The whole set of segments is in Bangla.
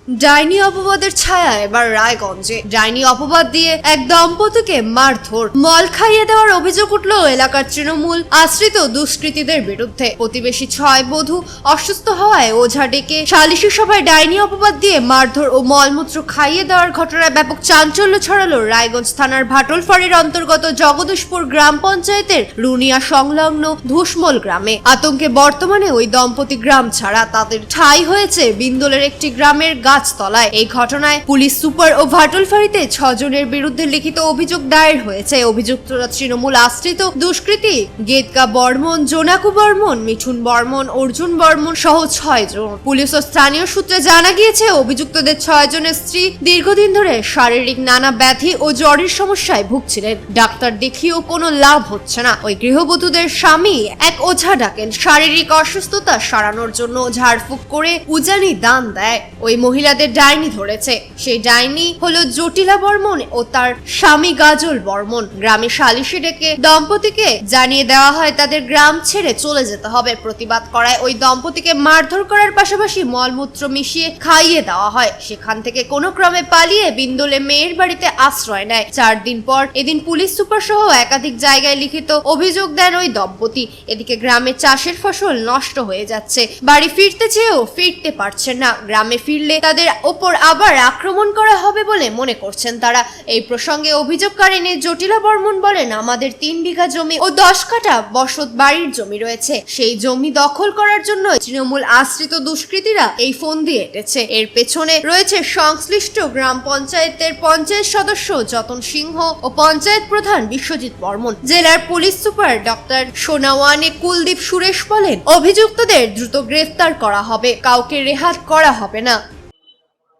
ডাইনি অপবাদের ছায়া এবার রায়গঞ্জে। ডাইনি অপবাদ দিয়ে এক দম্পতিকে মারধর, মল খাইয়ে দেওয়ার অভিযোগ উঠল এলাকার তৃণমূল আশ্রিত দুষ্কৃতীদের বিরুদ্ধে। প্রতিবেশী 6 বধূ অসুস্থ হওয়ায় ওঝা ডেকে সালিশি সভায় ডাইনি অপবাদ দিয়ে মারধর ও মলমূত্র খাইয়ে দেওয়ার ঘটনায় ব্যাপক চাঞ্চল্য ছড়ালো রায়গঞ্জ থানার ভাটলফাঁড়ির অন্তর্গত জগদীশপুর গ্রাম পঞ্চায়েতের রুনিয়া সংলগ্ন ধুসমল গ্রামে। আতঙ্কে বর্তমানে ওই দম্পতি গ্রাম ছাড়া, তাদের ঠাঁই হয়েছে বিন্দোলের একটি গ্রামের গাছতলায়। এই ঘটনায় পুলিশ সুপার ও ভাটলফাঁড়িতে 6 জনের বিরুদ্ধে লিখিত অভিযোগ দায়ের হয়েছে। অভিযুক্তরা তৃণমূল আশ্রিত দুষ্কৃতী গেদকা বর্মন, জোনাকু বর্মন, মিঠুন বর্মন, অর্জুন বর্মন সহ 6 জন। পুলিশ ও স্থানীয় সূত্রে জানা গিয়েছে, অভিযুক্তদের 6 জনের স্ত্রী দীর্ঘদিন ধরে শারীরিক নানা ব্যাধি ও জ্বরের সমস্যায় ভুগছিলেন। ডাক্তার দেখিয়েও কোনো লাভ হচ্ছে না। ওই গৃহবধূদের স্বামী এক ওঝা ডাকেন শারীরিক অসুস্থতা সারানোর জন্য। ঝাড়ফুঁক করে উজানি দান দেয়। ওই মহিলাদের ডাইনি ধরেছে। সেই ডাইনি হলো জটিলা বর্মন ও তার স্বামী গাজল বর্মন। গ্রামে সালিশি ডেকে দম্পতিকে জানিয়ে দেওয়া হয় তাদের গ্রাম ছেড়ে চলে যেতে হবে। প্রতিবাদ করায় ওই দম্পতিকে মারধর করার পাশাপাশি মলমূত্র মিশিয়ে খাইয়ে দেওয়া হয়। সেখান থেকে কোনো ক্রমে পালিয়ে বিন্দোলে মেয়ের বাড়িতে আশ্রয় নেয়। 4 দিন পর এদিন পুলিশ সুপার সহ একাধিক জায়গায় লিখিত অভিযোগ দেন ওই দম্পতি। এদিকে গ্রামে চাষের ফসল নষ্ট হয়ে যাচ্ছে, বাড়ি ফিরতে চেয়েও ফিরতে পারছেন না। গ্রামে ফিরলে তাদের ওপর আবার আক্রমণ করা হবে বলে মনে করছেন তারা। এই প্রসঙ্গে অভিযোগকারিনী জটিলা বর্মন বলেন, আমাদের 3 বিঘা জমি ও 10 কাঠা বসত বাড়ির জমি রয়েছে। সেই জমি দখল করার জন্য তৃণমূল আশ্রিত দুষ্কৃতীরা এই ফোন দিয়ে এটেছে। এর পেছনে রয়েছে সংশ্লিষ্ট গ্রাম পঞ্চায়েতের পঞ্চায়েত সদস্য যতন সিংহ ও পঞ্চায়েত প্রধান বিশ্বজিৎ বর্মন। জেলার police super doctor Sonawane Kuldeep Suresh বলেন, অভিযুক্তদের দ্রুত গ্রেফতার করা হবে, কাউকে রেহাত করা হবে না।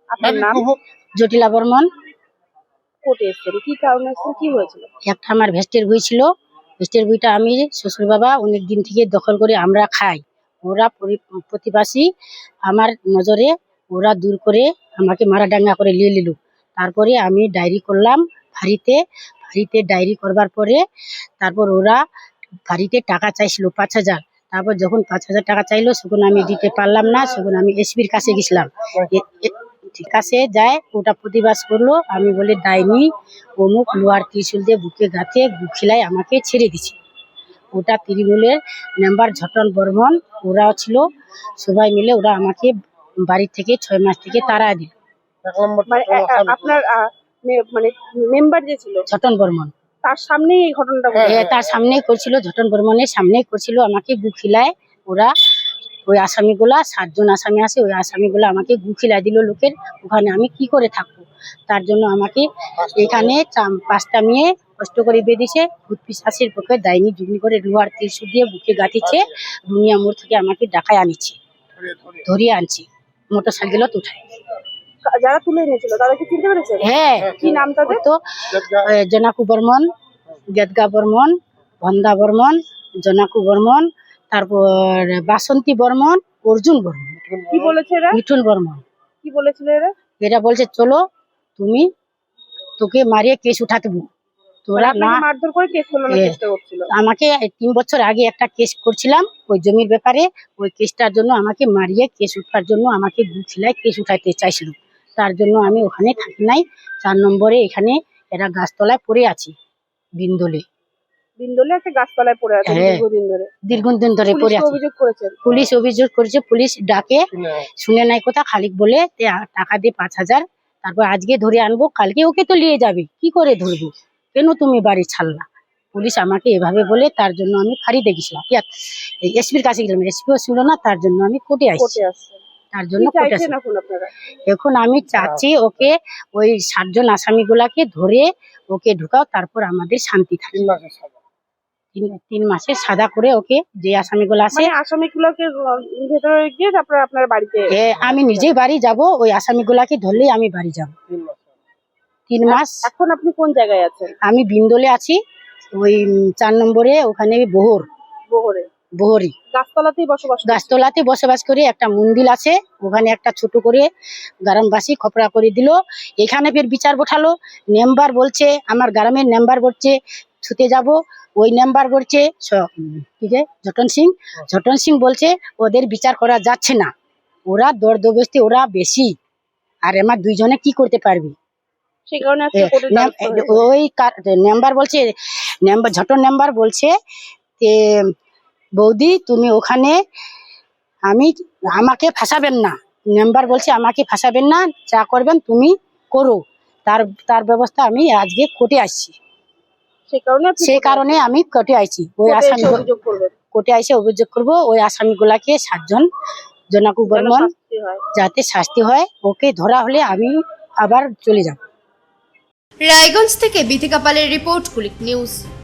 আপনার নাম? জটিলা বর্মন। কোর্টে এসেছেন, কি কারণে এসেছেন, কি হয়েছিল? একটা আমার ভেস্টের বই ছিল। ভেস্টের বইটা আমি শ্বশুর বাবা অনেক দিন থেকে দখল করে আমরা খাই। ওরা প্রতিবাসী আমার নজরে ওরা দূর করে আমাকে মারাডাঙ্গা করে নিয়ে নিল। তারপরে আমি ডায়েরি করলাম ফাঁড়িতে। ডায়েরি করবার পরে তারপর ওরা ফাঁড়িতে টাকা চাইছিল 5,000। তারপর যখন 5,000 টাকা চাইলো, সেখানে আমি দিতে পারলাম না। সেখানে আমি এসপির কাছে গেছিলাম। কাছে যায়, ওটা প্রতিবাদ করলো। আমি বলে ডাইনি অমুক লোহার ত্রিশুল দিয়ে বুকে গাঁথে গুখিলাই আমাকে ছেড়ে দিছে। ওটা তৃণমূলের মেম্বার ঝটন বর্মন, ওরাও ছিল। সবাই মিলে ওরা আমাকে বাড়ি থেকে 6 মাস থেকে তাড়া দিল। আপনার মানে মেম্বার যে ছিল ঝটন বর্মন, তার সামনেই এই ঘটনাটা ঘটেছে? তার সামনেই করছিল, ঝটন বর্মনের সামনেই করছিল। আমাকে গুখিলায় ওরা, ওই আসামিগুলা 7 জন আসামি আছে, ওই আসামিগুলা আমাকে গুখিলাই দিল লোকের। ওখানে আমি কি করে থাকবো? তার জন্য আমাকে এখানে 5টা মেয়ে কষ্ট করে বেঁধেছে। ভূত পিশাচের পক্ষে ডাইনি জুগনি করে লোহার ত্রিশূল দিয়ে বুকে গাঁথিছে। দুনিয়া মোড় থেকে আমাকে ডাকায় আনিছে, ধরিয়ে আনছি, মোটর সাইকেলত উঠায়। যারা তুলে এনেছিল তাদেরকে চিনতে পেরেছেন? হ্যাঁ। কি নাম তাদের? তো জোনাকু বর্মন, গেদগা বর্মন, ভন্দা বর্মন, জোনাকু বর্মন, তারপর বাসন্তী বর্মন, অর্জুন বর্মন। কি বলেছে এরা? মিঠুন বর্মন। কি বলেছিল এরা? এরা বলছে, চলো তুমি, তোকে মারিয়ে কেস উঠাতে দেবো। তোরা না, মারধর করে কেস ফেলানোর চেষ্টা করছিল। আমাকে 3 বছর আগে একটা কেস করছিলাম ওই জমির ব্যাপারে। ওই কেসটার জন্য আমাকে মারিয়ে কেস উঠার জন্য আমাকে গুছিলায় কেস উঠাইতে চাইছিল। তার জন্য আমি ওখানে থাকি নাই। 4 নম্বরে এখানে এরা গাছতলায় পড়ে আছি বিন্দোলে। বিন্দোলে একটা গাছতলায় পড়ে আছে দীর্ঘদিন ধরে পড়ে আছে। অভিযোগ করেছেন? পুলিশ অভিযোগ করেছে। পুলিশ ডাকে শুনে নাই কথা, খালিক বলে টাকা দিয়ে 5,000। তারপর আজকে ধরে আনবো, কালকে ওকে তো নিয়ে যাবে। কি করে ধরবো? কেন তুমি বাড়ি ছাড়লা? পুলিশ আমাকে এভাবে বলে। তার জন্য আমি ফাঁড়িতে গেছিলাম, এসপির কাছে গেলাম। এসপিও ছিল না, তার জন্য আমি কোর্টে আসছি। তার জন্য কোর্টে আসছি। এখন আমি চাচ্ছি ওকে, ওই 7 জন আসামিগুলাকে ধরে ওকে ঢুকাও, তারপর আমাদের শান্তি থাকে। 3 মাসের সাদা করে ওকে, যে আসামিগুলো আছে আসামিগুলোকে ভেতরে গিয়ে তারপর আপনার বাড়িতে? আমি নিজেই বাড়ি যাব। ওই আসামিগুলাকে ধরলেই আমি বাড়ি যাব। 3 মাস। এখন আপনি কোন জায়গায় আছেন? আমি বিন্দোলে আছি, ওই 4 নম্বরে, ওখানে বহরি গাছতলাতে বসবাস করে। একটা মন্দির আছে, ওখানে একটা ছোট করে গ্রামবাসী খপড়া করে দিল। এখানে ফের বিচার বসালো। মেম্বার বলছে, আমার গ্রামের মেম্বার বলছে ছুটে যাব। ওই মেম্বার বলছে ঝটন সিং বলছে ওদের বিচার করা যাচ্ছে না, ওরা দরদবস্তি, ওরা বেশি আর আমার দুইজনে কি করতে পারবি। সেই কারণে আজকে কোর্টে দ্বারস্থ হয়েছে। ওই মেম্বার বলছে, ছোট মেম্বার বলছে যে বৌদি তুমি ওখানে আমাকে ফাঁসাবেন না। মেম্বার বলছে আমাকে ফাঁসাবেন না, যা করবেন তুমি করো। তার ব্যবস্থা আমি আজকে কোর্টে আসছি। সেই কারণে আমি কোর্টে আসছি। ওই আসামি কোর্টে এসে অভিযোগ করবো ওই আসামিগুলাকে 7 জন জনাকু বর্মন যাতে শাস্তি হয়। ওকে ধরা হলে আমি আবার চলে যাব। রায়গঞ্জ থেকে বিথিকা পালের রিপোর্ট, কুলিক নিউজ।